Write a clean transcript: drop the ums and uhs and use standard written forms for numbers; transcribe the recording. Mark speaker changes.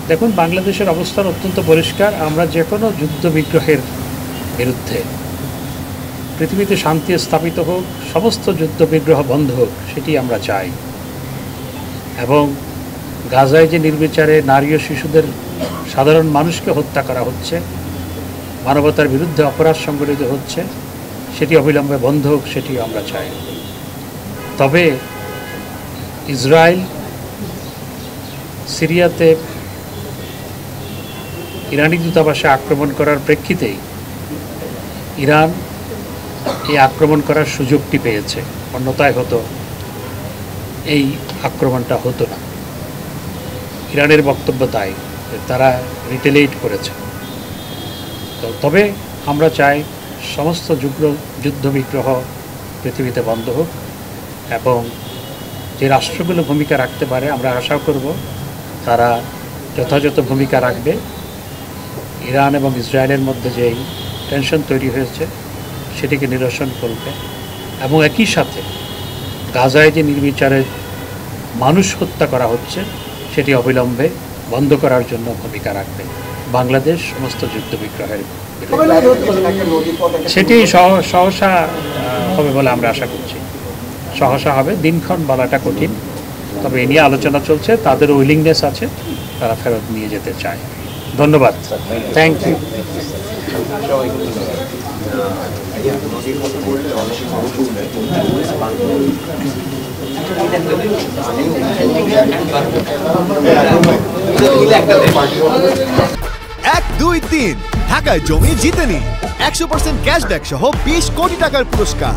Speaker 1: দেখুন, বাংলাদেশের অবস্থান অত্যন্ত পরিষ্কার। আমরা যে কোনো যুদ্ধ বিগ্রহের বিরুদ্ধে। পৃথিবীতে শান্তি স্থাপিত হোক, সমস্ত যুদ্ধ বিগ্রহ বন্ধ হোক, সেটি আমরা চাই। এবং গাজায় যে নির্বিচারে নারী ও শিশুদের, সাধারণ মানুষকে হত্যা করা হচ্ছে, মানবতার বিরুদ্ধে অপরাধ সংঘটিত হচ্ছে, সেটি অবিলম্বে বন্ধ হোক, সেটি আমরা চাই। তবে ইসরায়েল সিরিয়াতে ইরানি দূতাবাসে আক্রমণ করার প্রেক্ষিতেই ইরান এই আক্রমণ করার সুযোগটি পেয়েছে, অন্যথায় হতো এই আক্রমণটা হতো না। ইরানের বক্তব্য তাই, তারা রিটেলিয়েট করেছে। তবে আমরা চাই সমস্ত যুদ্ধ বিগ্রহ পৃথিবীতে বন্ধ হোক, এবং যে রাষ্ট্রগুলো ভূমিকা রাখতে পারে আমরা আশা করব তারা যথাযথ ভূমিকা রাখবে। ইরান এবং ইসরায়েলের মধ্যে যেই টেনশন তৈরি হয়েছে সেটিকে নিরসন করবে, এবং একই সাথে গাজায় যে নির্বিচারে মানুষ হত্যা করা হচ্ছে সেটি অবিলম্বে বন্ধ করার জন্য ভূমিকা রাখবে বাংলাদেশ সমস্ত যুদ্ধ বিগ্রহের বিরুদ্ধে। সেটি সহসা হবে বলে আমরা আশা করছি। সহসা হবে, দিনক্ষণ বলাটা কঠিন, তবে এ নিয়ে আলোচনা চলছে, তাদের উইলিংনেস আছে, তারা ফেরত নিয়ে যেতে চায়। ধন্যবাদ, থ্যাংক ইউ।
Speaker 2: এক দুই তিন ঢাকায় জমি জিতে নিন 100% ক্যাশব্যাক সহ 20 কোটি টাকার পুরস্কার।